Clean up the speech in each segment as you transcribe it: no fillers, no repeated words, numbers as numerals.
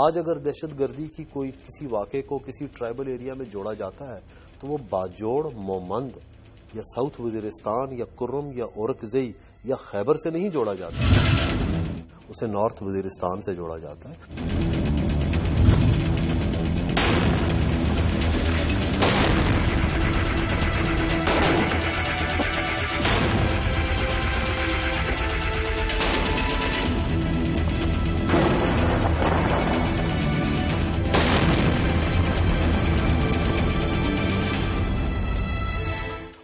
آج اگر دہشت گردی کی کوئی کسی واقعے کو کسی ٹرائبل ایریا میں جوڑا جاتا ہے تو وہ باجوڑ، مومند یا ساؤتھ وزیرستان یا کرم یا اورکزئی یا خیبر سے نہیں جوڑا جاتا، اسے نارتھ وزیرستان سے جوڑا جاتا ہے۔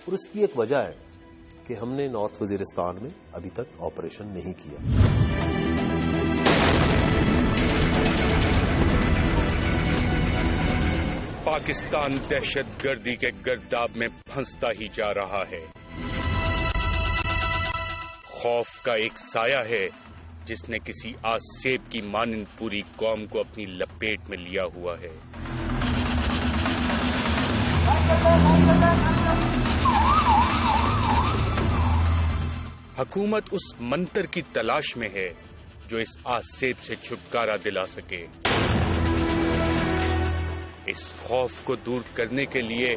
اور اس کی ایک وجہ ہے کہ ہم نے نارتھ وزیرستان میں ابھی تک آپریشن نہیں کیا۔ پاکستان دہشت گردی کے گرداب میں پھنستا ہی جا رہا ہے۔ خوف کا ایک سایہ ہے جس نے کسی آس سیب کی مانند پوری قوم کو اپنی لپیٹ میں لیا ہوا ہے۔ حکومت اس منتر کی تلاش میں ہے جو اس آسیب سے چھٹکارا دلا سکے۔ اس خوف کو دور کرنے کے لیے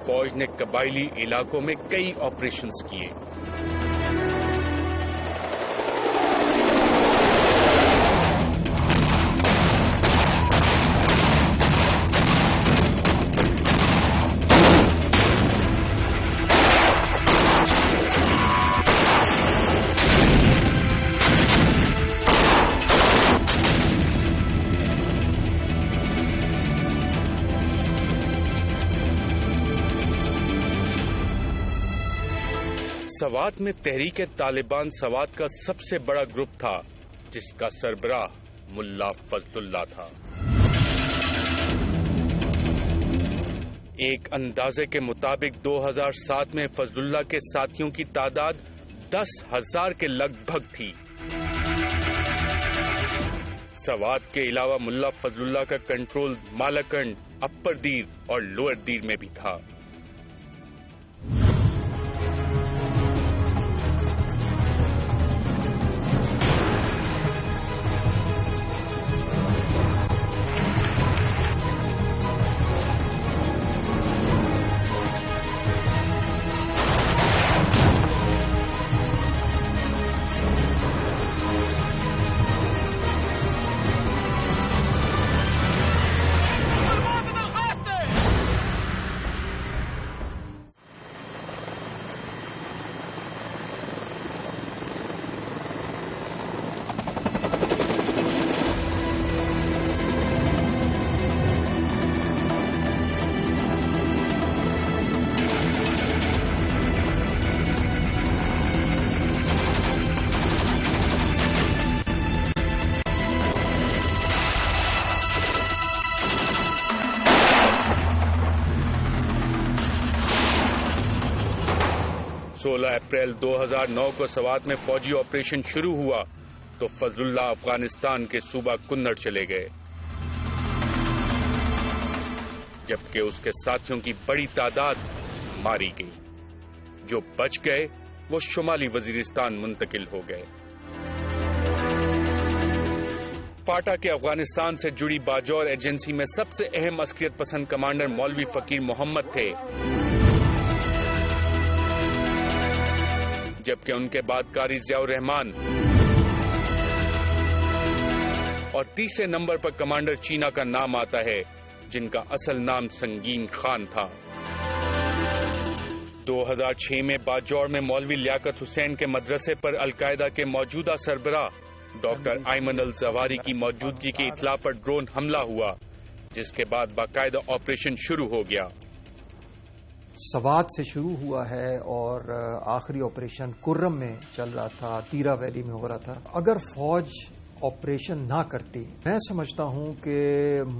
فوج نے قبائلی علاقوں میں کئی آپریشنز کیے۔ سوات میں تحریک طالبان سوات کا سب سے بڑا گروپ تھا جس کا سربراہ ملا فضل اللہ تھا۔ ایک اندازے کے مطابق 2007 میں فضل اللہ کے ساتھیوں کی تعداد 10,000 کے لگ بھگ تھی۔ سوات کے علاوہ ملا فضل اللہ کا کنٹرول مالاکنڈ، اپر دیر اور لوئر دیر میں بھی تھا۔ اپریل 2009 کو سوات میں فوجی آپریشن شروع ہوا تو فضل اللہ افغانستان کے صوبہ کنڑ چلے گئے، جبکہ اس کے ساتھیوں کی بڑی تعداد ماری گئی۔ جو بچ گئے وہ شمالی وزیرستان منتقل ہو گئے۔ فاٹا کے افغانستان سے جڑی باجوڑ ایجنسی میں سب سے اہم عسکریت پسند کمانڈر مولوی فقیر محمد تھے، جبکہ ان کے بعد قاری ضیاء الرحمان اور تیسرے نمبر پر کمانڈر چینا کا نام آتا ہے جن کا اصل نام سنگین خان تھا۔ 2006 میں باجوڑ میں مولوی لیاقت حسین کے مدرسے پر القاعدہ کے موجودہ سربراہ ڈاکٹر ایمن الزواری کی موجودگی کی اطلاع پر ڈرون حملہ ہوا، جس کے بعد باقاعدہ آپریشن شروع ہو گیا۔ سوات سے شروع ہوا ہے اور آخری آپریشن کرم میں چل رہا تھا، تیرا ویلی میں ہو رہا تھا۔ اگر فوج آپریشن نہ کرتی، میں سمجھتا ہوں کہ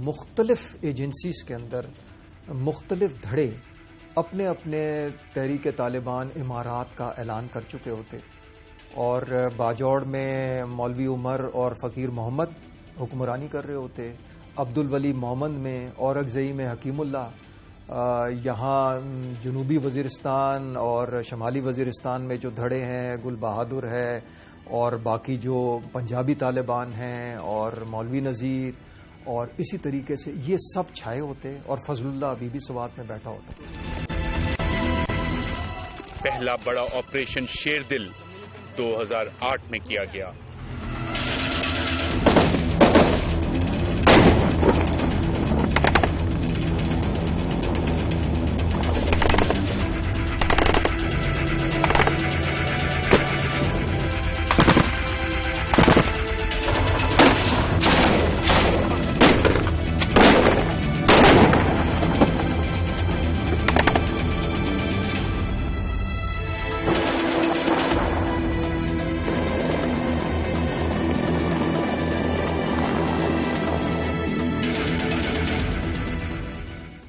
مختلف ایجنسیز کے اندر مختلف دھڑے اپنے اپنے تحریک طالبان امارات کا اعلان کر چکے ہوتے، اور باجوڑ میں مولوی عمر اور فقیر محمد حکمرانی کر رہے ہوتے، عبد الولی مومند میں، اورکزئی میں حکیم اللہ، یہاں جنوبی وزیرستان اور شمالی وزیرستان میں جو دھڑے ہیں گل بہادر ہے، اور باقی جو پنجابی طالبان ہیں اور مولوی نذیر اور اسی طریقے سے یہ سب چھائے ہوتے اور فضل اللہ ابھی بھی سوات میں بیٹھا ہوتا. پہلا بڑا آپریشن شیر دل 2008 میں کیا گیا.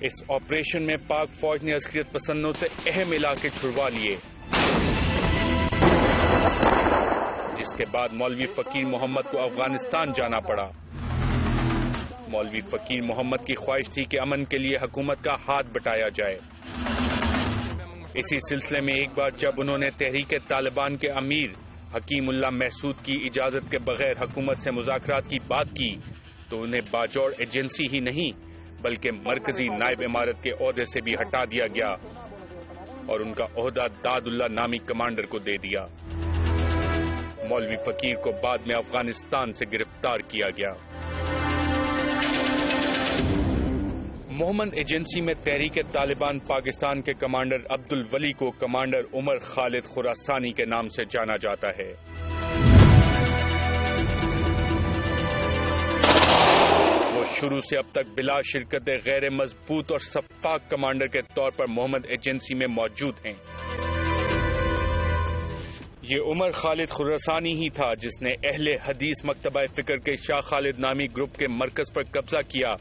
اس آپریشن میں پاک فوج نے عسکریت پسندوں سے اہم علاقے چھڑوا لیے، جس کے بعد مولوی فقیر محمد کو افغانستان جانا پڑا. مولوی فقیر محمد کی خواہش تھی کہ امن کے لیے حکومت کا ہاتھ بٹایا جائے. اسی سلسلے میں ایک بار جب انہوں نے تحریک طالبان کے امیر حکیم اللہ محسود کی اجازت کے بغیر حکومت سے مذاکرات کی بات کی تو انہیں باجوڑ ایجنسی ہی نہیں بلکہ مرکزی نائب امارت کے عہدے سے بھی ہٹا دیا گیا اور ان کا عہدہ داد اللہ نامی کمانڈر کو دے دیا. مولوی فقیر کو بعد میں افغانستان سے گرفتار کیا گیا. محمد ایجنسی میں تحریک طالبان پاکستان کے کمانڈر عبد الولی کو کمانڈر عمر خالد خراسانی کے نام سے جانا جاتا ہے. شروع سے اب تک بلا شرکت غیر مضبوط اور شفاف کمانڈر کے طور پر محمد ایجنسی میں موجود ہیں. یہ عمر خالد خراسانی ہی تھا جس نے اہل حدیث مکتبہ فکر کے شاہ خالد نامی گروپ کے مرکز پر قبضہ کیا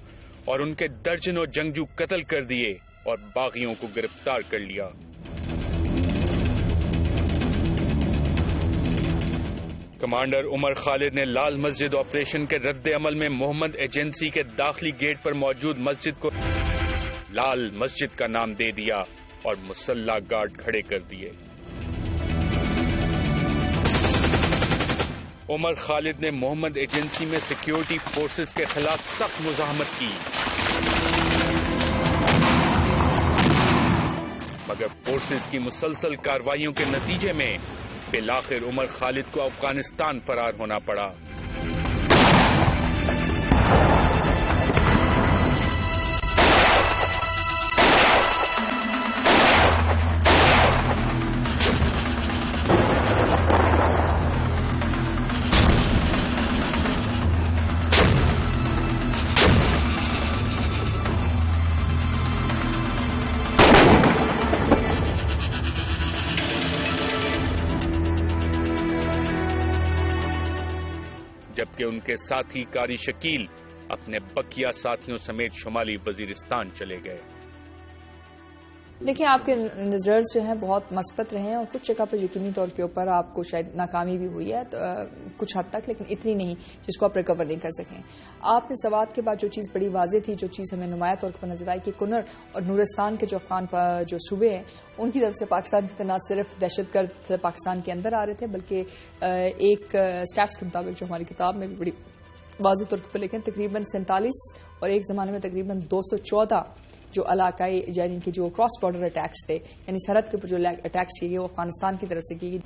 اور ان کے درجنوں جنگجو قتل کر دیے اور باغیوں کو گرفتار کر لیا. کمانڈر عمر خالد نے لال مسجد آپریشن کے رد عمل میں محمد ایجنسی کے داخلی گیٹ پر موجود مسجد کو لال مسجد کا نام دے دیا اور مسلح گارڈ کھڑے کر دیے. عمر خالد نے محمد ایجنسی میں سیکیورٹی فورسز کے خلاف سخت مزاحمت کی، مگر فورسز کی مسلسل کارروائیوں کے نتیجے میں بالآخر عمر خالد کو افغانستان فرار ہونا پڑا. جبکہ ان کے ساتھی قاری شکیل اپنے بقیہ ساتھیوں سمیت شمالی وزیرستان چلے گئے. دیکھیں، آپ کے ریزلٹس جو ہیں بہت مثبت رہے ہیں اور کچھ جگہ پر یقینی طور کے اوپر آپ کو شاید ناکامی بھی ہوئی ہے کچھ حد تک، لیکن اتنی نہیں جس کو آپ ریکور نہیں کر سکیں. آپ نے سوات کے بعد جو چیز بڑی واضح تھی، جو چیز ہمیں نمایاں طور پر نظر آئی کہ کنر اور نورستان کے جو افغان جو صوبے ہیں ان کی طرف سے پاکستان کی نہ صرف دہشت گرد پاکستان کے اندر آ رہے تھے بلکہ ایک اسٹیٹس کے مطابق جو ہماری کتاب میں بھی بڑی واضح طور پر لیکن تقریباً 47 اور ایک زمانے میں تقریباً 214 جو علاقائی یعنی کہ جو کراس بارڈر اٹیکس تھے، یعنی سرحد کے اوپر جو اٹیکس کیے گئے وہ افغانستان کی طرف سے کی گئی.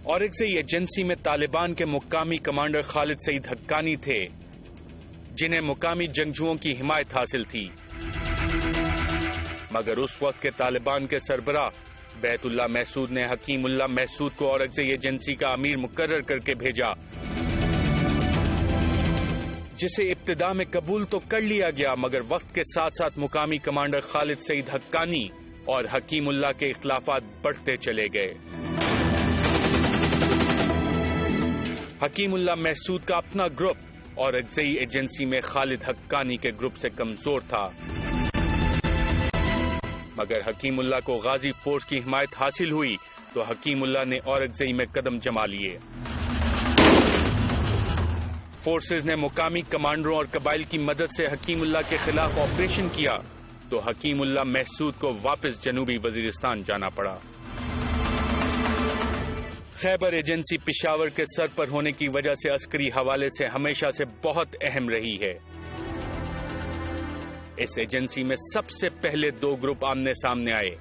اورکزئی ایجنسی میں طالبان کے مقامی کمانڈر خالد سعید حقانی تھے جنہیں مقامی جنگجوؤں کی حمایت حاصل تھی، مگر اس وقت کے طالبان کے سربراہ بیت اللہ محسود نے حکیم اللہ محسود کو اورکزئی ایجنسی کا امیر مقرر کر کے بھیجا، جسے ابتدا میں قبول تو کر لیا گیا مگر وقت کے ساتھ ساتھ مقامی کمانڈر خالد سعید حقانی اور حکیم اللہ کے اختلافات بڑھتے چلے گئے. حکیم اللہ محسود کا اپنا گروپ اورکزئی ایجنسی میں خالد حقانی کے گروپ سے کمزور تھا، مگر حکیم اللہ کو غازی فورس کی حمایت حاصل ہوئی تو حکیم اللہ نے اورکزئی میں قدم جما لیے. فورسز نے مقامی کمانڈروں اور قبائل کی مدد سے حکیم اللہ کے خلاف آپریشن کیا تو حکیم اللہ محسود کو واپس جنوبی وزیرستان جانا پڑا۔ خیبر ایجنسی پشاور کے سر پر ہونے کی وجہ سے عسکری حوالے سے ہمیشہ سے بہت اہم رہی ہے۔ اس ایجنسی میں سب سے پہلے دو گروپ آمنے سامنے آئے،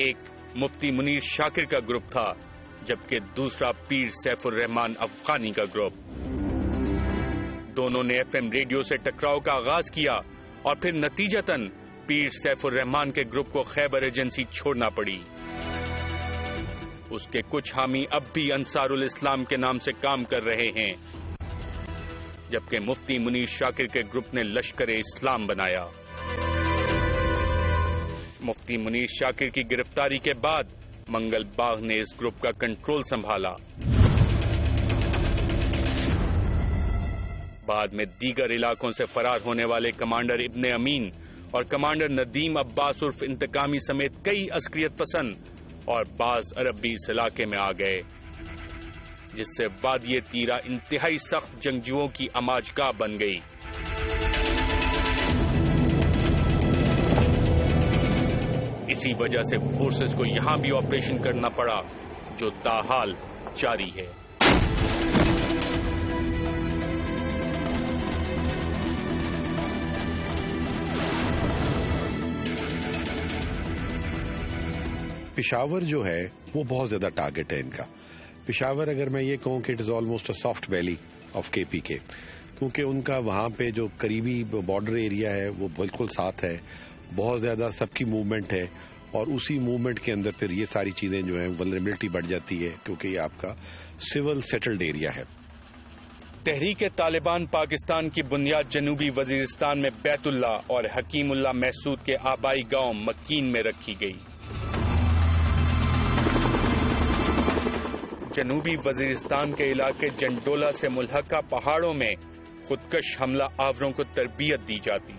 ایک مفتی منیر شاکر کا گروپ تھا جبکہ دوسرا پیر سیف الرحمان افغانی کا گروپ۔ دونوں نے ایف ایم ریڈیو سے ٹکراؤ کا آغاز کیا اور پھر نتیجتاً پیر سیف الرحمان کے گروپ کو خیبر ایجنسی چھوڑنا پڑی۔ اس کے کچھ حامی اب بھی انصار الاسلام کے نام سے کام کر رہے ہیں جبکہ مفتی منیر شاکر کے گروپ نے لشکر اسلام بنایا۔ مفتی منیر شاکر کی گرفتاری کے بعد منگل باغ نے اس گروپ کا کنٹرول سنبھالا۔ بعد میں دیگر علاقوں سے فرار ہونے والے کمانڈر ابن امین اور کمانڈر ندیم عباس عرف انتقامی سمیت کئی عسکریت پسند اور بعض عرب بھی اس علاقے میں آ گئے، جس سے وادی تیرا انتہائی سخت جنگجوؤں کی اماجگاہ بن گئی۔ اسی وجہ سے فورسز کو یہاں بھی آپریشن کرنا پڑا جو تاحال جاری ہے۔ پشاور جو ہے وہ بہت زیادہ ٹارگٹ ہے ان کا۔ پشاور اگر میں یہ کہوں کہ it is almost a soft valley of کے پی کے، کیونکہ ان کا وہاں پہ جو قریبی بارڈر ایریا ہے وہ بالکل ساتھ ہے، بہت زیادہ سب کی موومنٹ ہے اور اسی موومنٹ کے اندر پھر یہ ساری چیزیں جو ہیں ولنریبلٹی بڑھ جاتی ہے کیونکہ یہ آپ کا سول سیٹلڈ ایریا ہے۔ تحریک طالبان پاکستان کی بنیاد جنوبی وزیرستان میں بیت اللہ اور حکیم اللہ محسود کے آبائی گاؤں مکین میں رکھی گئی۔ جنوبی وزیرستان کے علاقے جنڈولا سے ملحقہ پہاڑوں میں خودکش حملہ آوروں کو تربیت دی جاتی۔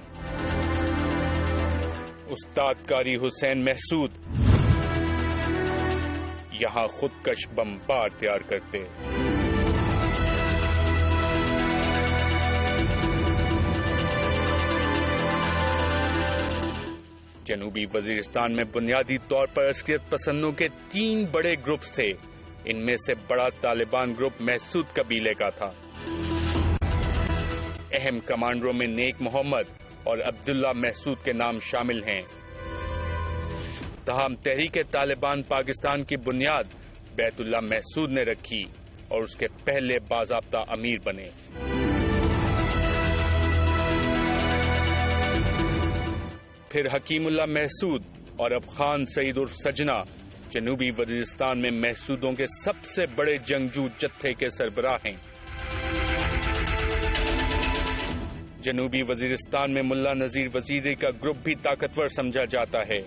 استاد قاری حسین محسود یہاں خودکش بمبار تیار کرتے۔ جنوبی وزیرستان میں بنیادی طور پر عسکریت پسندوں کے 3 بڑے گروپس تھے، ان میں سے بڑا طالبان گروپ محسود قبیلے کا تھا۔ اہم کمانڈروں میں نیک محمد اور عبداللہ محسود کے نام شامل ہیں۔ تاہم تحریک طالبان پاکستان کی بنیاد بیت اللہ محسود نے رکھی اور اس کے پہلے باضابطہ امیر بنے۔ پھر حکیم اللہ محسود اور اب خان سعید عرف سجنا جنوبی وزیرستان میں محسودوں کے سب سے بڑے جنگجو جتھے کے سربراہ ہیں۔ جنوبی وزیرستان میں ملا نذیر وزیری کا گروپ بھی طاقتور سمجھا جاتا ہے۔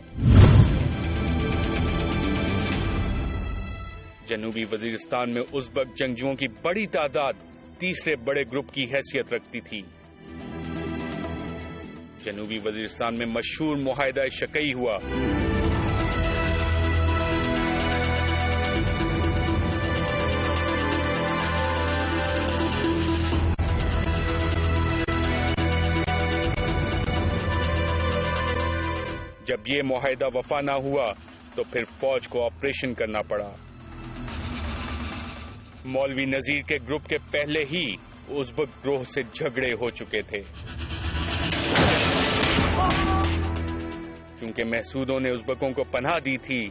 جنوبی وزیرستان میں ازبک جنگجوؤں کی بڑی تعداد تیسرے بڑے گروپ کی حیثیت رکھتی تھی۔ جنوبی وزیرستان میں مشہور معاہدہ شقیع ہوا۔ جب یہ معاہدہ وفا نہ ہوا تو پھر فوج کو آپریشن کرنا پڑا۔ مولوی نذیر کے گروپ کے پہلے ہی ازبک گروہ سے جھگڑے ہو چکے تھے، کیونکہ محسودوں نے ازبکوں کو پناہ دی تھی،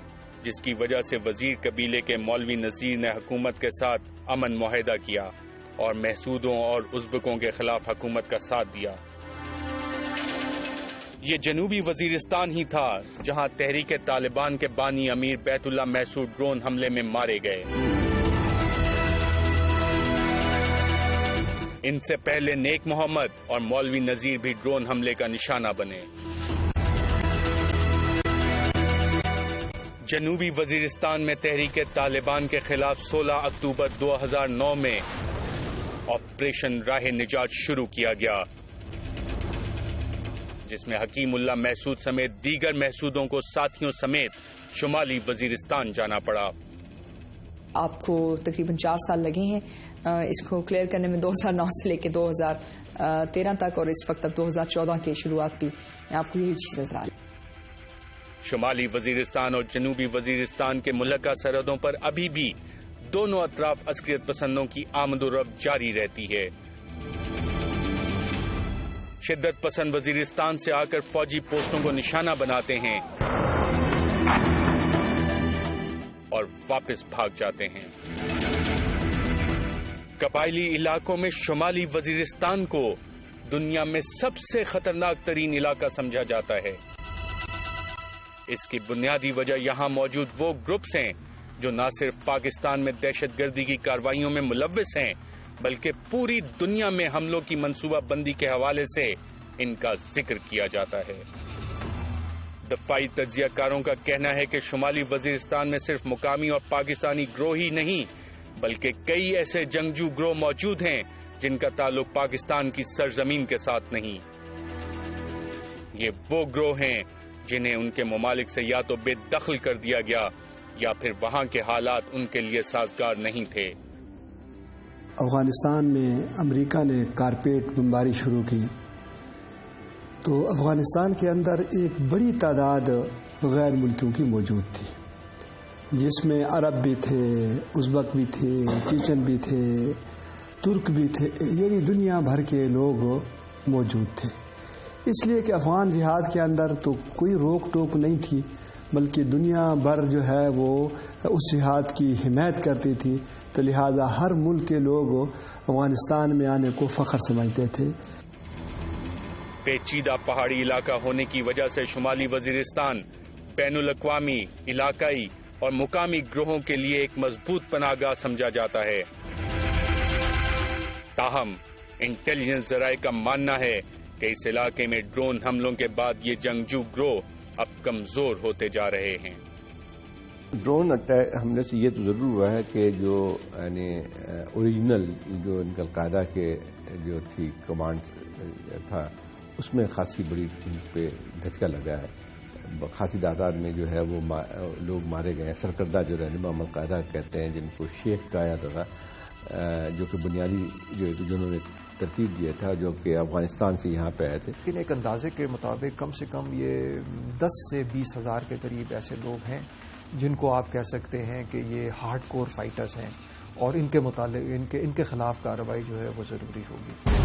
جس کی وجہ سے وزیر قبیلے کے مولوی نذیر نے حکومت کے ساتھ امن معاہدہ کیا اور محسودوں اور ازبکوں کے خلاف حکومت کا ساتھ دیا۔ یہ جنوبی وزیرستان ہی تھا جہاں تحریک طالبان کے بانی امیر بیت اللہ محسود ڈرون حملے میں مارے گئے۔ ان سے پہلے نیک محمد اور مولوی نذیر بھی ڈرون حملے کا نشانہ بنے۔ جنوبی وزیرستان میں تحریک طالبان کے خلاف 16 اکتوبر 2009 میں آپریشن راہ نجات شروع کیا گیا، جس میں حکیم اللہ محسود سمیت دیگر محسودوں کو ساتھیوں سمیت شمالی وزیرستان جانا پڑا۔ آپ کو تقریباً 4 سال لگے ہیں اس کو کلیئر کرنے میں، 2009 سے لے کے 2013 تک، اور اس وقت اب 2014 کی شروعات بھی آپ کو یہی چیز نظر آ رہی ہے۔ شمالی وزیرستان اور جنوبی وزیرستان کے ملحقہ سرحدوں پر ابھی بھی دونوں اطراف عسکریت پسندوں کی آمد و رفت جاری رہتی ہے۔ شدت پسند وزیرستان سے آ کر فوجی پوسٹوں کو نشانہ بناتے ہیں اور واپس بھاگ جاتے ہیں۔ قبائلی علاقوں میں شمالی وزیرستان کو دنیا میں سب سے خطرناک ترین علاقہ سمجھا جاتا ہے۔ اس کی بنیادی وجہ یہاں موجود وہ گروپس ہیں جو نہ صرف پاکستان میں دہشت گردی کی کارروائیوں میں ملوث ہیں بلکہ پوری دنیا میں حملوں کی منصوبہ بندی کے حوالے سے ان کا ذکر کیا جاتا ہے۔ دفاعی تجزیہ کاروں کا کہنا ہے کہ شمالی وزیرستان میں صرف مقامی اور پاکستانی گروہ ہی نہیں بلکہ کئی ایسے جنگجو گروہ موجود ہیں جن کا تعلق پاکستان کی سرزمین کے ساتھ نہیں۔ یہ وہ گروہ ہیں جنہیں ان کے ممالک سے یا تو بے دخل کر دیا گیا یا پھر وہاں کے حالات ان کے لیے سازگار نہیں تھے۔ افغانستان میں امریکہ نے کارپیٹ بمباری شروع کی تو افغانستان کے اندر ایک بڑی تعداد غیر ملکیوں کی موجود تھی، جس میں عرب بھی تھے، ازبک بھی تھے، چیچن بھی تھے، ترک بھی تھے، یعنی دنیا بھر کے لوگ موجود تھے۔ اس لیے کہ افغان جہاد کے اندر تو کوئی روک ٹوک نہیں تھی بلکہ دنیا بھر جو ہے وہ اس جہاد کی حمایت کرتی تھی، تو لہذا ہر ملک کے لوگ افغانستان میں آنے کو فخر سمجھتے تھے۔ پیچیدہ پہاڑی علاقہ ہونے کی وجہ سے شمالی وزیرستان بین الاقوامی، علاقائی اور مقامی گروہوں کے لیے ایک مضبوط پناہ گاہ سمجھا جاتا ہے۔ تاہم انٹیلیجنس ذرائع کا ماننا ہے کہ اس علاقے میں ڈرون حملوں کے بعد یہ جنگجو گروہ اب کمزور ہوتے جا رہے ہیں۔ ڈرون حملے سے یہ تو ضرور ہوا ہے کہ جو یعنی اوریجنل جو ان کا القاعدہ کے جو تھی کمانڈ تھا اس میں خاصی بڑی ان پہ دھچکا لگا ہے، خاصی تعداد میں جو ہے وہ لوگ مارے گئے ہیں۔ سرکردہ جو رہنما القاعدہ کہتے ہیں جن کو شیخ کہا جاتا تھا، جو کہ بنیادی جنہوں نے ترتیب دیا تھا، جو کہ افغانستان سے یہاں پہ آئے تھے۔ لیکن ایک اندازے کے مطابق کم سے کم یہ 10 سے 20 ہزار کے قریب ایسے لوگ ہیں جن کو آپ کہہ سکتے ہیں کہ یہ ہارڈ کور فائٹرز ہیں، اور ان کے متعلق ان کے خلاف کارروائی جو ہے وہ ضروری ہوگی۔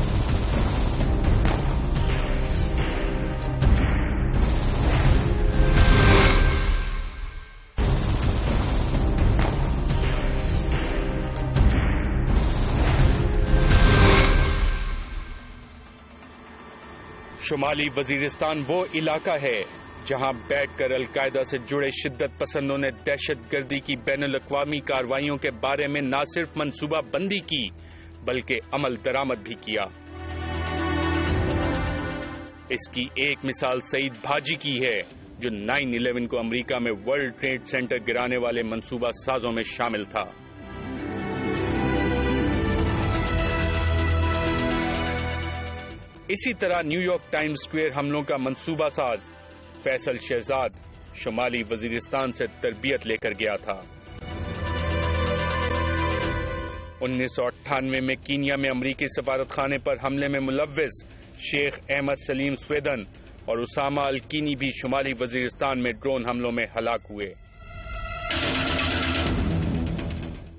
شمالی وزیرستان وہ علاقہ ہے جہاں بیٹھ کر القاعدہ سے جڑے شدت پسندوں نے دہشت گردی کی بین الاقوامی کارروائیوں کے بارے میں نہ صرف منصوبہ بندی کی بلکہ عمل درآمد بھی کیا۔ اس کی ایک مثال سعید بھاجی کی ہے جو 9/11 کو امریکہ میں ورلڈ ٹریڈ سینٹر گرانے والے منصوبہ سازوں میں شامل تھا۔ اسی طرح نیو یارک ٹائمز اسکوائر حملوں کا منصوبہ ساز فیصل شہزاد شمالی وزیرستان سے تربیت لے کر گیا تھا۔ 1998 میں کینیا میں امریکی سفارت خانے پر حملے میں ملوث شیخ احمد سلیم سویدن اور اسامہ الکینی بھی شمالی وزیرستان میں ڈرون حملوں میں ہلاک ہوئے۔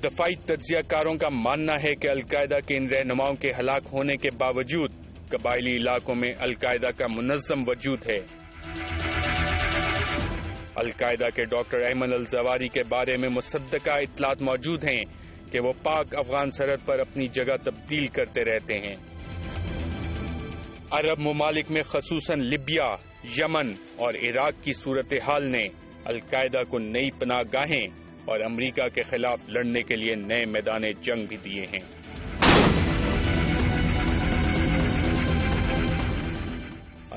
دفاعی تجزیہ کاروں کا ماننا ہے کہ القاعدہ کے ان رہنماؤں کے ہلاک ہونے کے باوجود قبائلی علاقوں میں القاعدہ کا منظم وجود ہے۔ القاعدہ کے ڈاکٹر ایمن الزواری کے بارے میں مصدقہ اطلاعات موجود ہیں کہ وہ پاک افغان سرحد پر اپنی جگہ تبدیل کرتے رہتے ہیں۔ عرب ممالک میں خصوصاً لیبیا، یمن اور عراق کی صورتحال نے القاعدہ کو نئی پناہ گاہیں اور امریکہ کے خلاف لڑنے کے لیے نئے میدان جنگ بھی دیے ہیں۔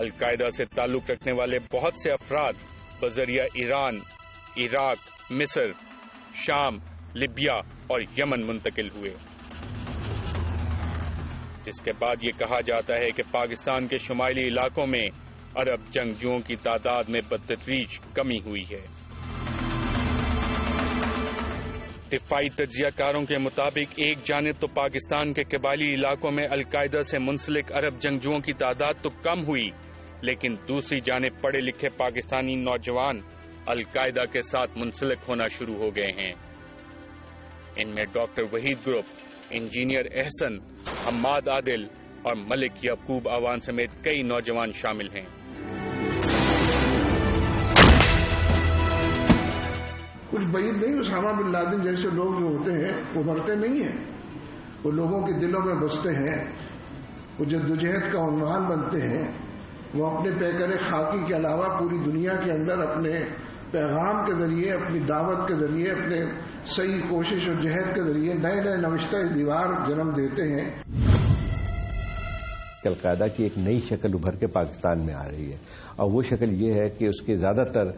القاعدہ سے تعلق رکھنے والے بہت سے افراد بذریعہ ایران، عراق، مصر، شام، لیبیا اور یمن منتقل ہوئے، جس کے بعد یہ کہا جاتا ہے کہ پاکستان کے شمالی علاقوں میں عرب جنگجوؤں کی تعداد میں بتدریج کمی ہوئی ہے۔ دفاعی تجزیہ کاروں کے مطابق ایک جانب تو پاکستان کے قبائلی علاقوں میں القاعدہ سے منسلک عرب جنگجوؤں کی تعداد تو کم ہوئی، لیکن دوسری جانب پڑھے لکھے پاکستانی نوجوان القاعدہ کے ساتھ منسلک ہونا شروع ہو گئے ہیں۔ ان میں ڈاکٹر وحید گروپ، انجینئر احسن، حماد عادل اور ملک یعقوب آوان سمیت کئی نوجوان شامل ہیں۔ کچھ بعید نہیں، اسامہ بن لادن جیسے لوگ جو ہوتے ہیں وہ مرتے نہیں ہیں، وہ لوگوں کے دلوں میں بستے ہیں، وہ جدوجہد کا عنوان بنتے ہیں، وہ اپنے پیکر خاکی کے علاوہ پوری دنیا کے اندر اپنے پیغام کے ذریعے، اپنی دعوت کے ذریعے، اپنے صحیح کوشش اور جہد کے ذریعے نئے نئے نوشتہ دیوار جنم دیتے ہیں۔ القاعدہ کی ایک نئی شکل ابھر کے پاکستان میں آ رہی ہے، اور وہ شکل یہ ہے کہ اس کے زیادہ تر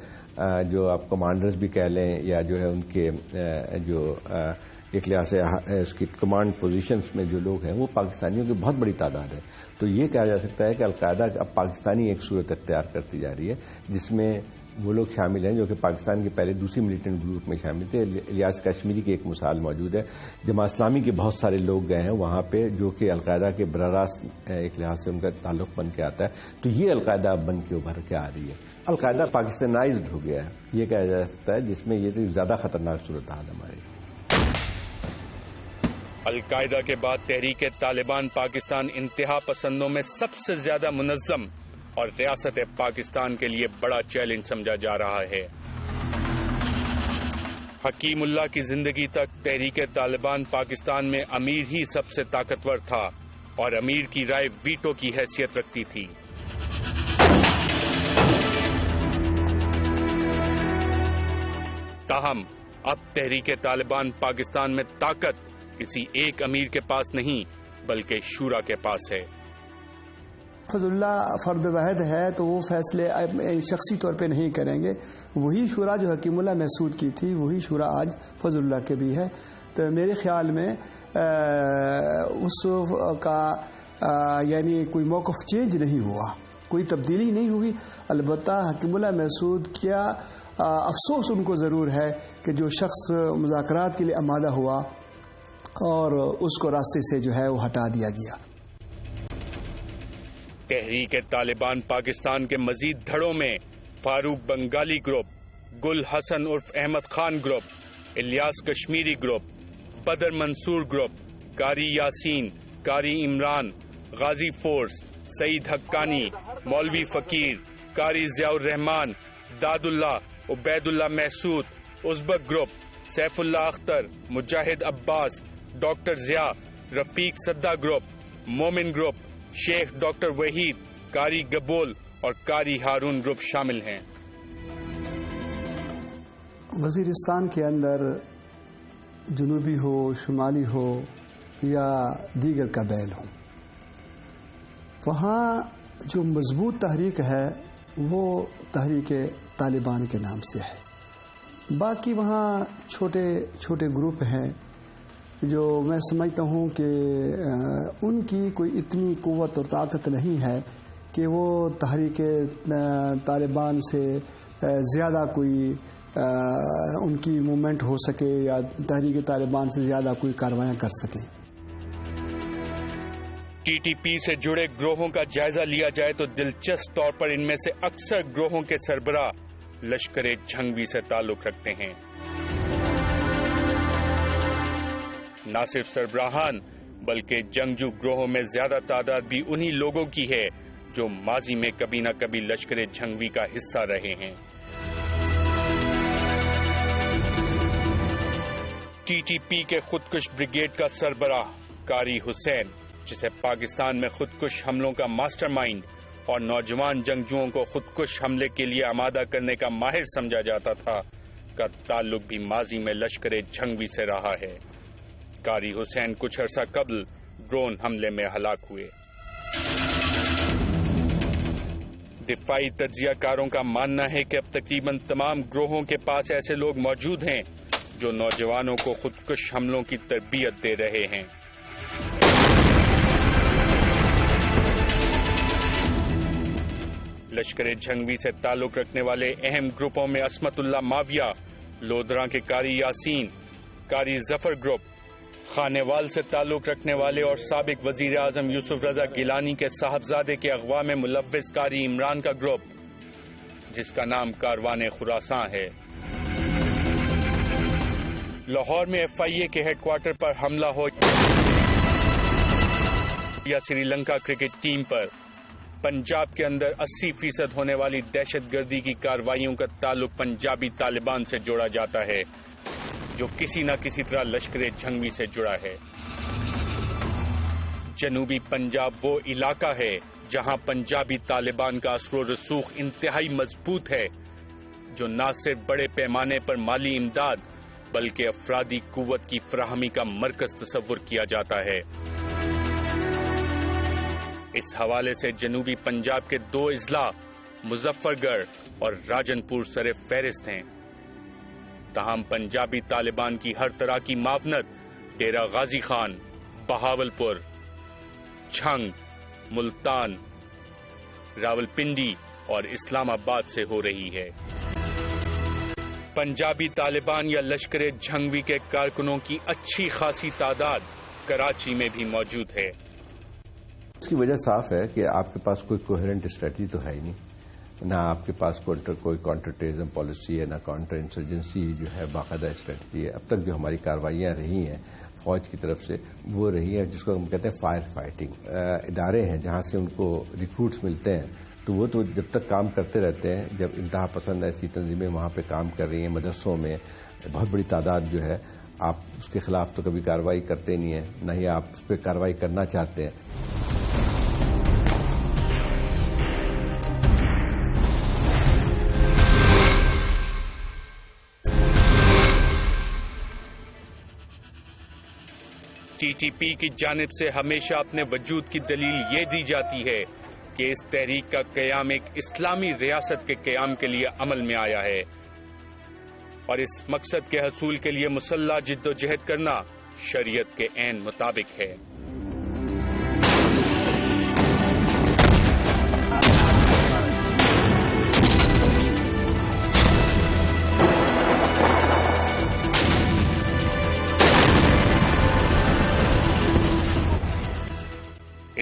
جو آپ کمانڈرز بھی کہہ لیں یا جو ہے ان کے جو ایک لحاظ سے اس کی کمانڈ پوزیشنز میں جو لوگ ہیں وہ پاکستانیوں کی بہت بڑی تعداد ہے۔ تو یہ کہا جا سکتا ہے کہ القاعدہ اب پاکستانی ایک صورت اختیار کرتی جا رہی ہے، جس میں وہ لوگ شامل ہیں جو کہ پاکستان کے پہلے دوسری ملیٹنٹ گروپ میں شامل تھے۔ الیاس کشمیری کی ایک مثال موجود ہے، جماعت اسلامی کے بہت سارے لوگ گئے ہیں وہاں پہ، جو کہ القاعدہ کے براہ راست ایک لحاظ سے ان کا تعلق بن کے آتا ہے۔ تو یہ القاعدہ اب بن کے ابھر کے آ رہی ہے۔ القاعدہ پاکستانائزڈ ہو گیا ہے، یہ کہا جا سکتا ہے، جس میں یہ زیادہ خطرناک صورتحال ہماری۔ القاعدہ کے بعد تحریک طالبان پاکستان انتہا پسندوں میں سب سے زیادہ منظم اور ریاست پاکستان کے لیے بڑا چیلنج سمجھا جا رہا ہے۔ حکیم اللہ کی زندگی تک تحریک طالبان پاکستان میں امیر ہی سب سے طاقتور تھا اور امیر کی رائے ویٹو کی حیثیت رکھتی تھی۔ تاہم اب تحریک طالبان پاکستان میں طاقت کسی ایک امیر کے پاس نہیں بلکہ شورا کے پاس ہے۔ فضل اللہ فرد واحد ہے تو وہ فیصلے شخصی طور پہ نہیں کریں گے، وہی شورا جو حکیم اللہ محسود کی تھی وہی شورا آج فضل اللہ کے بھی ہے۔ تو میرے خیال میں اس کا یعنی کوئی موقف چینج نہیں ہوا، کوئی تبدیلی نہیں ہوئی۔ البتہ حکیم اللہ محسود کیا افسوس ان کو ضرور ہے کہ جو شخص مذاکرات کے لیے آمادہ ہوا اور اس کو راستے سے جو ہے وہ ہٹا دیا گیا۔ تحریک طالبان پاکستان کے مزید دھڑوں میں فاروق بنگالی گروپ، گل حسن عرف احمد خان گروپ، الیاس کشمیری گروپ، بدر منصور گروپ، قاری یاسین، قاری عمران، غازی فورس، سعید حقانی، مولوی فقیر، قاری ضیاء الرحمان، داد اللہ، عبید اللہ محسود، ازبک گروپ، سیف اللہ اختر، مجاہد عباس، ڈاکٹر ضیاء، رفیق سدہ گروپ، مومن گروپ، شیخ ڈاکٹر وحید، قاری گبول اور قاری ہارون گروپ شامل ہیں۔ وزیرستان کے اندر جنوبی ہو، شمالی ہو یا دیگر قبائل ہوں، وہاں جو مضبوط تحریک ہے وہ تحریک طالبان کے نام سے ہے۔ باقی وہاں چھوٹے چھوٹے گروپ ہیں جو میں سمجھتا ہوں کہ ان کی کوئی اتنی قوت اور طاقت نہیں ہے کہ وہ تحریک طالبان سے زیادہ کوئی ان کی موومنٹ ہو سکے یا تحریک طالبان سے زیادہ کوئی کاروائیاں کر سکیں۔ ٹی ٹی پی سے جڑے گروہوں کا جائزہ لیا جائے تو دلچسپ طور پر ان میں سے اکثر گروہوں کے سربراہ لشکر جھنگوی سے تعلق رکھتے ہیں۔ نہ صرف سربراہان بلکہ جنگجو گروہوں میں زیادہ تعداد بھی انہی لوگوں کی ہے جو ماضی میں کبھی نہ کبھی لشکر جھنگوی کا حصہ رہے ہیں۔ ٹی ٹی پی کے خودکش بریگیڈ کا سربراہ قاری حسین، جسے پاکستان میں خودکش حملوں کا ماسٹر مائنڈ اور نوجوان جنگجوؤں کو خودکش حملے کے لیے آمادہ کرنے کا ماہر سمجھا جاتا تھا، کا تعلق بھی ماضی میں لشکر جھنگوی سے رہا ہے۔ قاری حسین کچھ عرصہ قبل ڈرون حملے میں ہلاک ہوئے۔ دفاعی تجزیہ کاروں کا ماننا ہے کہ اب تقریباً تمام گروہوں کے پاس ایسے لوگ موجود ہیں جو نوجوانوں کو خودکش حملوں کی تربیت دے رہے ہیں۔ لشکر جھنگوی سے تعلق رکھنے والے اہم گروپوں میں عصمت اللہ ماویہ، لودھراں کے قاری یاسین، قاری ظفر گروپ، خانیوال سے تعلق رکھنے والے اور سابق وزیر اعظم یوسف رضا گیلانی کے صاحبزادے کے اغوا میں ملوث قاری عمران کا گروپ، جس کا نام کاروان خراساں ہے۔ لاہور میں FIA کے ہیڈ کوارٹر پر حملہ ہو یا سری لنکا کرکٹ ٹیم پر، پنجاب کے اندر 80% ہونے والی دہشت گردی کی کارروائیوں کا تعلق پنجابی طالبان سے جوڑا جاتا ہے، جو کسی نہ کسی طرح لشکر جھنگوی سے جڑا ہے۔ جنوبی پنجاب وہ علاقہ ہے جہاں پنجابی طالبان کا اثر و رسوخ انتہائی مضبوط ہے، جو نہ صرف بڑے پیمانے پر مالی امداد بلکہ افرادی قوت کی فراہمی کا مرکز تصور کیا جاتا ہے۔ اس حوالے سے جنوبی پنجاب کے 2 اضلاع مظفر گڑھ اور راجن پور سر فہرست ہیں۔ تاہم پنجابی طالبان کی ہر طرح کی معاونت ڈیرہ غازی خان، بہاولپور، چھنگ، ملتان، راولپنڈی اور اسلام آباد سے ہو رہی ہے۔ پنجابی طالبان یا لشکر جھنگوی کے کارکنوں کی اچھی خاصی تعداد کراچی میں بھی موجود ہے۔ اس کی وجہ صاف ہے کہ آپ کے پاس کوئی کوہرنٹ اسٹریٹجی تو ہے ہی نہیں، نہ آپ کے پاس کوئی کانٹر ٹیررزم پالیسی ہے، نہ کانٹر انسرجنسی جو ہے باقاعدہ اسٹریٹجی ہے۔ اب تک جو ہماری کارروائیاں رہی ہیں فوج کی طرف سے وہ رہی ہیں جس کو ہم کہتے ہیں فائر فائٹنگ۔ ادارے ہیں جہاں سے ان کو ریکروٹس ملتے ہیں، تو وہ تو جب تک کام کرتے رہتے ہیں۔ جب انتہا پسند ایسی تنظیمیں وہاں پہ کام کر رہی ہیں، مدرسوں میں بہت بڑی تعداد جو ہے، آپ اس کے خلاف تو کبھی کارروائی کرتے نہیں ہیں، نہ ہی آپ اس پہ کارروائی کرنا چاہتے ہیں۔ TTP کی جانب سے ہمیشہ اپنے وجود کی دلیل یہ دی جاتی ہے کہ اس تحریک کا قیام ایک اسلامی ریاست کے قیام کے لیے عمل میں آیا ہے، اور اس مقصد کے حصول کے لیے مسلح جد و جہد کرنا شریعت کے عین مطابق ہے۔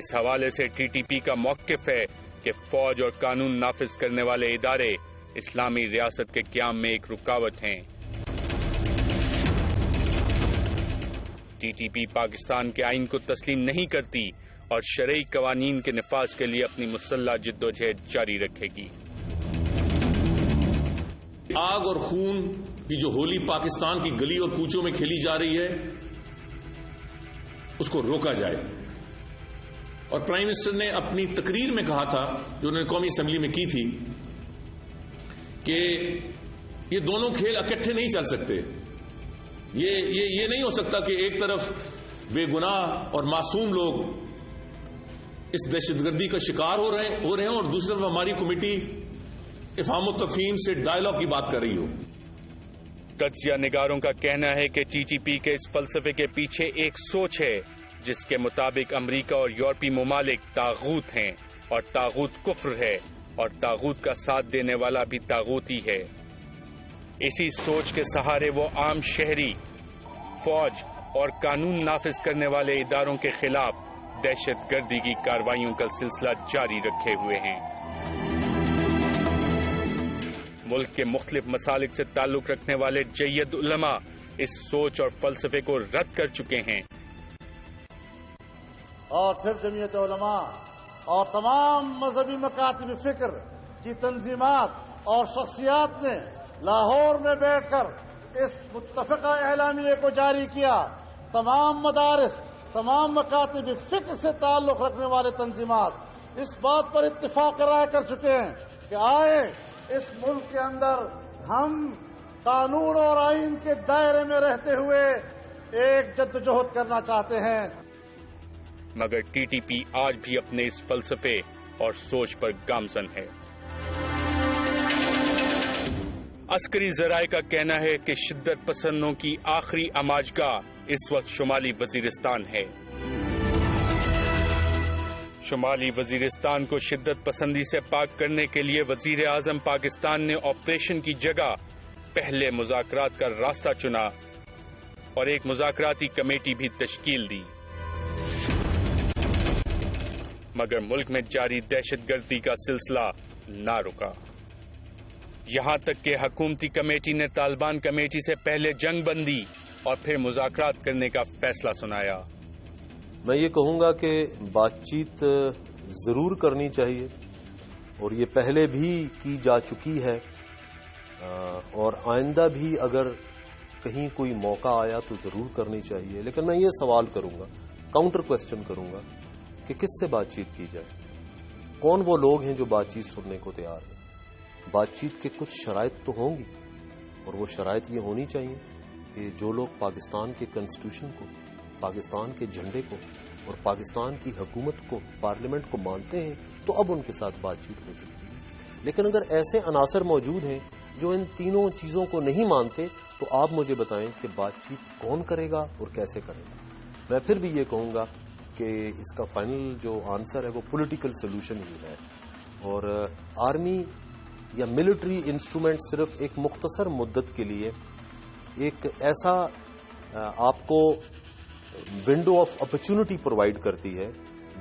اس حوالے سے TTP کا موقف ہے کہ فوج اور قانون نافذ کرنے والے ادارے اسلامی ریاست کے قیام میں ایک رکاوٹ ہیں۔ TTP پاکستان کے آئین کو تسلیم نہیں کرتی اور شرعی قوانین کے نفاذ کے لیے اپنی مسلح جدوجہد جاری رکھے گی۔ آگ اور خون کی جو ہولی پاکستان کی گلی اور کوچوں میں کھیلی جا رہی ہے اس کو روکا جائے۔ اور پرائم منسٹر نے اپنی تقریر میں کہا تھا جو انہوں نے قومی اسمبلی میں کی تھی کہ یہ دونوں کھیل اکٹھے نہیں چل سکتے۔ یہ نہیں ہو سکتا کہ ایک طرف بے گناہ اور معصوم لوگ اس دہشت گردی کا شکار ہو رہے ہیں اور دوسری طرف ہماری کمیٹی افہام و تفہیم سے ڈائلاگ کی بات کر رہی ہو۔ تجزیہ نگاروں کا کہنا ہے کہ TTP کے اس فلسفے کے پیچھے ایک سوچ ہے جس کے مطابق امریکہ اور یورپی ممالک طاغوت ہیں اور طاغوت کفر ہے اور طاغوت کا ساتھ دینے والا بھی طاغوتی ہے۔ اسی سوچ کے سہارے وہ عام شہری، فوج اور قانون نافذ کرنے والے اداروں کے خلاف دہشت گردی کی کارروائیوں کا سلسلہ جاری رکھے ہوئے ہیں۔ ملک کے مختلف مسالک سے تعلق رکھنے والے جید علماء اس سوچ اور فلسفے کو رد کر چکے ہیں۔ اور پھر جمعیت علماء اور تمام مذہبی مکاتب فکر کی تنظیمات اور شخصیات نے لاہور میں بیٹھ کر اس متفقہ اعلامیے کو جاری کیا۔ تمام مدارس، تمام مکاتب فکر سے تعلق رکھنے والے تنظیمات اس بات پر اتفاق رائے کر چکے ہیں کہ آئے اس ملک کے اندر ہم قانون اور آئین کے دائرے میں رہتے ہوئے ایک جدوجہد کرنا چاہتے ہیں۔ مگر TTP آج بھی اپنے اس فلسفے اور سوچ پر گامزن ہے۔ عسکری ذرائع کا کہنا ہے کہ شدت پسندوں کی آخری آماجگاہ اس وقت شمالی وزیرستان ہے۔ شمالی وزیرستان کو شدت پسندی سے پاک کرنے کے لیے وزیر اعظم پاکستان نے آپریشن کی جگہ پہلے مذاکرات کا راستہ چنا اور ایک مذاکراتی کمیٹی بھی تشکیل دی، مگر ملک میں جاری دہشت گردی کا سلسلہ نہ رکا، یہاں تک کہ حکومتی کمیٹی نے طالبان کمیٹی سے پہلے جنگ بندی اور پھر مذاکرات کرنے کا فیصلہ سنایا۔ میں یہ کہوں گا کہ بات چیت ضرور کرنی چاہیے، اور یہ پہلے بھی کی جا چکی ہے، اور آئندہ بھی اگر کہیں کوئی موقع آیا تو ضرور کرنی چاہیے۔ لیکن میں یہ سوال کروں گا، کاؤنٹر کوسچن کروں گا کہ کس سے بات چیت کی جائے؟ کون وہ لوگ ہیں جو بات چیت سننے کو تیار ہیں؟ بات چیت کے کچھ شرائط تو ہوں گی، اور وہ شرائط یہ ہونی چاہیے کہ جو لوگ پاکستان کے کنسٹیٹیوشن کو، پاکستان کے جھنڈے کو اور پاکستان کی حکومت کو، پارلیمنٹ کو مانتے ہیں، تو اب ان کے ساتھ بات چیت ہو سکتی ہے۔ لیکن اگر ایسے عناصر موجود ہیں جو ان تینوں چیزوں کو نہیں مانتے، تو آپ مجھے بتائیں کہ بات چیت کون کرے گا اور کیسے کرے گا؟ میں پھر بھی یہ کہوں گا کہ اس کا فائنل جو آنسر ہے وہ پولیٹیکل سولوشن ہی ہے، اور آرمی یا ملٹری انسٹرومنٹ صرف ایک مختصر مدت کے لیے ایک ایسا آپ کو ونڈو آف اپرچونٹی پرووائڈ کرتی ہے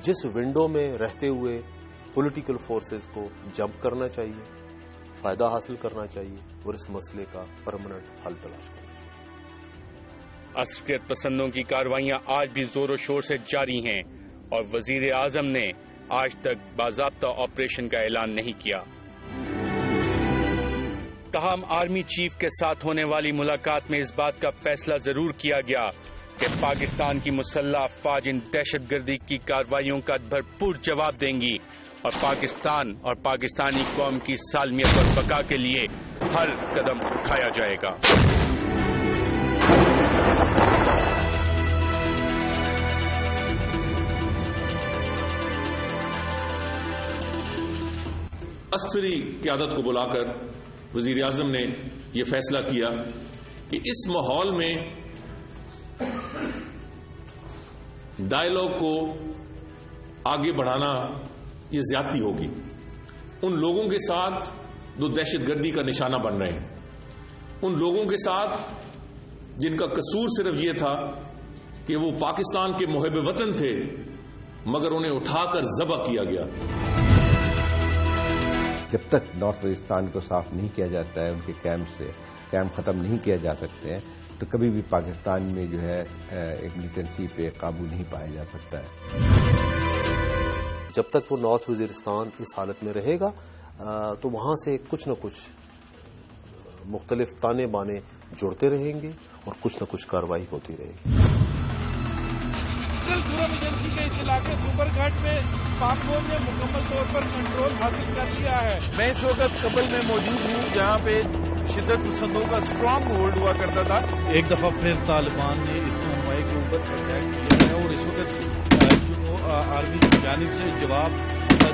جس ونڈو میں رہتے ہوئے پولیٹیکل فورسز کو جمپ کرنا چاہیے، فائدہ حاصل کرنا چاہیے، اور اس مسئلے کا پرماننٹ حل تلاش کرنا چاہیے۔ عسکریت پسندوں کی کارروائیاں آج بھی زور و شور سے جاری ہیں، اور وزیر اعظم نے آج تک باضابطہ آپریشن کا اعلان نہیں کیا۔ تاہم آرمی چیف کے ساتھ ہونے والی ملاقات میں اس بات کا فیصلہ ضرور کیا گیا کہ پاکستان کی مسلح افواج ان دہشت گردی کی کارروائیوں کا بھرپور جواب دیں گی، اور پاکستان اور پاکستانی قوم کی سالمیت اور بقا کے لیے ہر قدم اٹھایا جائے گا۔ عسکری قیادت کو بلا کر وزیر اعظم نے یہ فیصلہ کیا کہ اس ماحول میں ڈائیلاگ کو آگے بڑھانا یہ زیادتی ہوگی۔ ان لوگوں کے ساتھ جو دہشت گردی کا نشانہ بن رہے ہیں، ان لوگوں کے ساتھ جن کا قصور صرف یہ تھا کہ وہ پاکستان کے محب وطن تھے، مگر انہیں اٹھا کر ذبح کیا گیا۔ جب تک نارتھ وزیرستان کو صاف نہیں کیا جاتا ہے، ان کے کیمپ ختم نہیں کیا جا سکتے ہیں، تو کبھی بھی پاکستان میں جو ہے ایک ملیٹنسی پہ قابو نہیں پایا جا سکتا ہے۔ جب تک وہ نارتھ وزیرستان اس حالت میں رہے گا تو وہاں سے کچھ نہ کچھ مختلف تانے بانے جڑتے رہیں گے اور کچھ نہ کچھ کارروائی ہوتی رہے گی۔ خرم ایجنسی کے اس علاقے سوپر گھاٹ میں پاک فوج نے مکمل طور پر کنٹرول حاصل کر لیا ہے۔ میں اس وقت قبل میں موجود ہوں جہاں پہ شدت پسندوں کا اسٹرانگ ہولڈ ہوا کرتا تھا۔ ایک دفعہ پھر طالبان نے اس نمائش کے اوپر اٹیک کیا ہے، اور اس وقت آرمی کی جانب سے جواب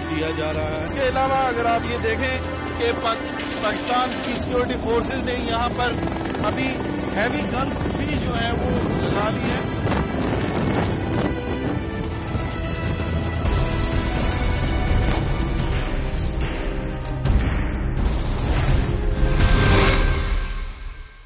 دیا جا رہا ہے۔ اس کے علاوہ اگر آپ یہ دیکھیں کہ پاکستان کی سیکورٹی فورسز نے یہاں پر ابھی ہیوی گنز بھی جو ہیں وہ